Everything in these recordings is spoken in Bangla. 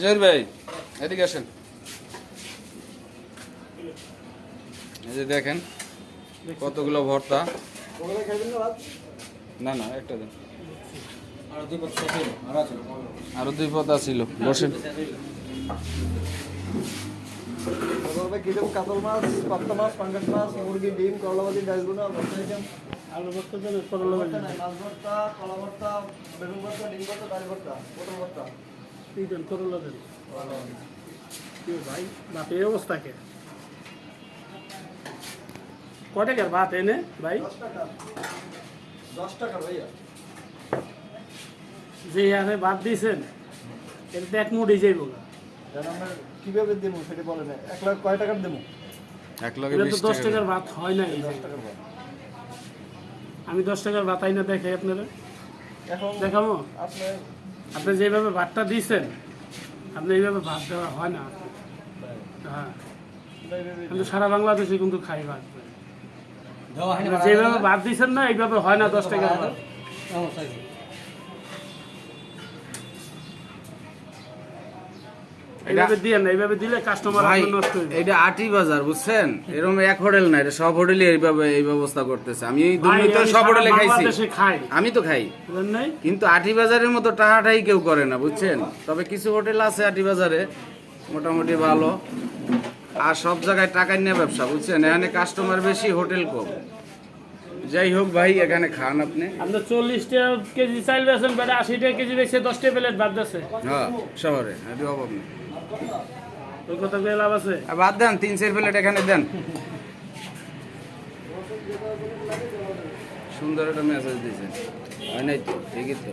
জহির ভাই এদিকে আসেন। এই যে দেখেন কতগুলো ভর্তা। না না একটা দিন, আরো দুই পদ ছিল। বসেন। কাতল মাছ, পাবদা মাছ, পাঙ্গাস মাছ, মুরগি, ডিম, করলা ভাজি, ডালগুনা, আলু ভর্তা, করলা ভাজি, মাছ ভর্তা, কলা ভর্তা, বেগুন ভর্তা, ডিম ভর্তা, ডাল ভর্তা, পটল ভর্তা। তিনজন করলা দেন ভাই। বাপ এই অবস্থা কে? কয় টাকার ভাত এনে ভাই? 10 টাকা ভাইয়া। যে হারে ভাত দিয়েছেন এটা তো এক মুঠি যাইব না। কিভাবে দেবো সেটা বলে না। 1 লাখ কয় টাকার দেবো? 1 লাখ 10 টাকার ভাত হয় না। 10 টাকার ভাত আমি 10 টাকার ভাত আইনা দেখাই আপনারা। এখন দেখাবো আপনি যেভাবে ভাতটা দিয়েছেন, আপনি এইভাবে ভাত দেওয়া হয় না। হ্যাঁ, কিন্তু সারা বাংলাদেশে কিন্তু খাই ভাত। যেভাবে ভাত দিয়েছেন না এইভাবে হয় না 10 টাকার ভাত। এইভাবে দিলে কাস্টমার নষ্ট হয়ে যায়। এটা আটি বাজার বুঝছেন, এরকম এক হোটেল না, এটা সব হোটেলে এইভাবে এই ব্যবস্থা করতেছে। আমি এই দুর্নীতি সব হোটেলে খাইছি, আমি তো খাই, কিন্তু আটি বাজারের মতো টাহাটাই কেউ করে না বুঝছেন। তবে কিছু হোটেল আছে আটি বাজারে মোটামুটি ভালো, আর সব জায়গায় টাকা নিয়ে ব্যবসা বুঝছেন। এখানে কাস্টমার বেশি, হোটেল কম। যাই হোক ভাই, এখানে খান আপনি। 40 টাকা কেজি চাল বেছেন, 80 টাকা কেজি বেছে 10 টাকা প্লেট ভাত দিচ্ছে। হ্যাঁ, শহরে এটি অভাব নেই। ওই কথা কই লাভ আছে? বাদ দেন, 3-4 প্লেট এখানে দেন। সুন্দর একটা মেসেজ দিয়েছে, হয় নাই তো? ঠিকই তো।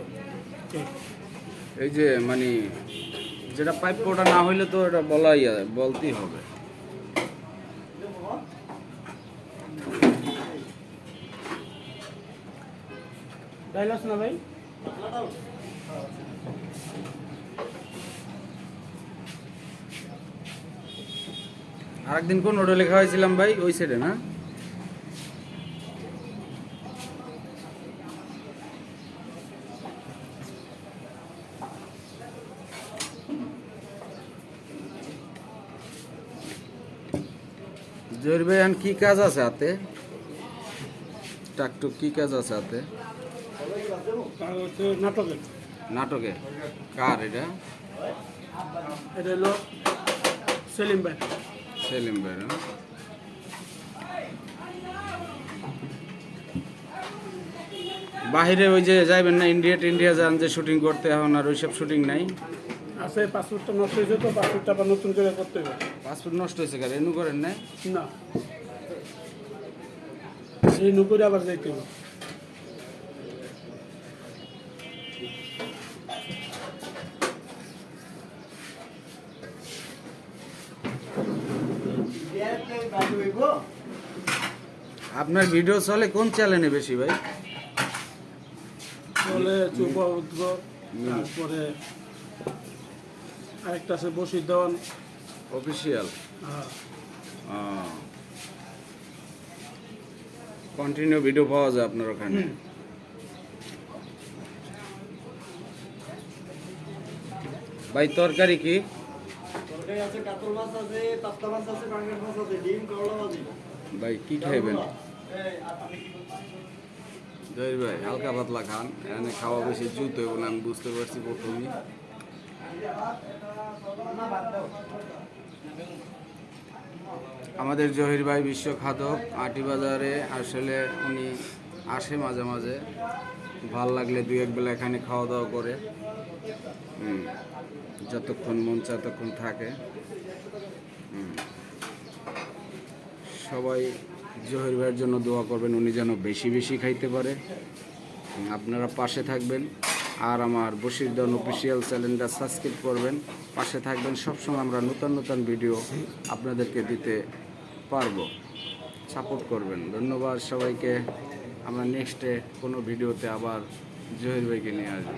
এই যে মানে যেটা পাইপ ওটা না হইলে তো এটা বলতেই হবে। ডাইলাস না ভাই? আরেকদিন কোন হোটেলে খাওয়াইছিলাম ভাই? ওই সাইডে না? জহির ভাই, এখন কি কাজ আছে হাতে? টাকটুক কি কাজ আছে হাতে? নাটকে। নাটকে? কার এটা? এটা হলো সেলিম ভাই। সেলিম ভাই না? বাহিরে ওই যে যাইবেন না, ইন্ডিয়া যান যে শুটিং করতে, এখন আর ওইসব শুটিং নাই। আছে, পাসপোর্টটা নষ্ট হয়েছে তো, পাসপোর্টটা আবার নতুন করে করতে হবে। পাসপোর্ট নষ্ট হয়েছে, কার রেনু করেন না? না, রেনু করে আবার যাইতে হবে। আপনার ভিডিও চলে কোন চ্যানেলে বেশি ভাই? চলে চুপা উদ্যোগ, তারপরে আরেকটা আছে বশিরদন অফিসিয়াল। হ্যাঁ, কন্টিনিউ ভিডিও পাওয়া যায় আপনার ওখানে? ভাই তরকারি কি? তরকারি আছে, কাতল মাছ আছে, পাবদা মাছ আছে, পাঙ্গাস মাছ আছে, ডিম, করলা ভাজি। ভাই কি খাইবেন? জহির ভাই হালকা পাতলা খান, এখানে খাওয়া বেশি জুত হইব না, আমি বুঝতে পারছি প্রথমেই। আমাদের জহির ভাই বিশ্বখাতক, আটি বাজারে আসলে উনি আসে মাঝে মাঝে, ভাল লাগলে 2-1 বেলা এখানে খাওয়া দাওয়া করে। যতক্ষণ মন চায় ততক্ষণ থাকে। সবাই জহির ভাইয়ের জন্য দোয়া করবেন, উনি যেন বেশি বেশি খাইতে পারে। আপনারা পাশে থাকবেন, আর আমার বশিরদন অফিসিয়াল চ্যানেলটা সাবস্ক্রাইব করবেন, পাশে থাকবেন। সবসময় আমরা নতুন নতুন ভিডিও আপনাদেরকে দিতে পারবো, সাপোর্ট করবেন। ধন্যবাদ সবাইকে। আমরা নেক্সটে কোনো ভিডিওতে আবার জহির ভাইকে নিয়ে আসবো।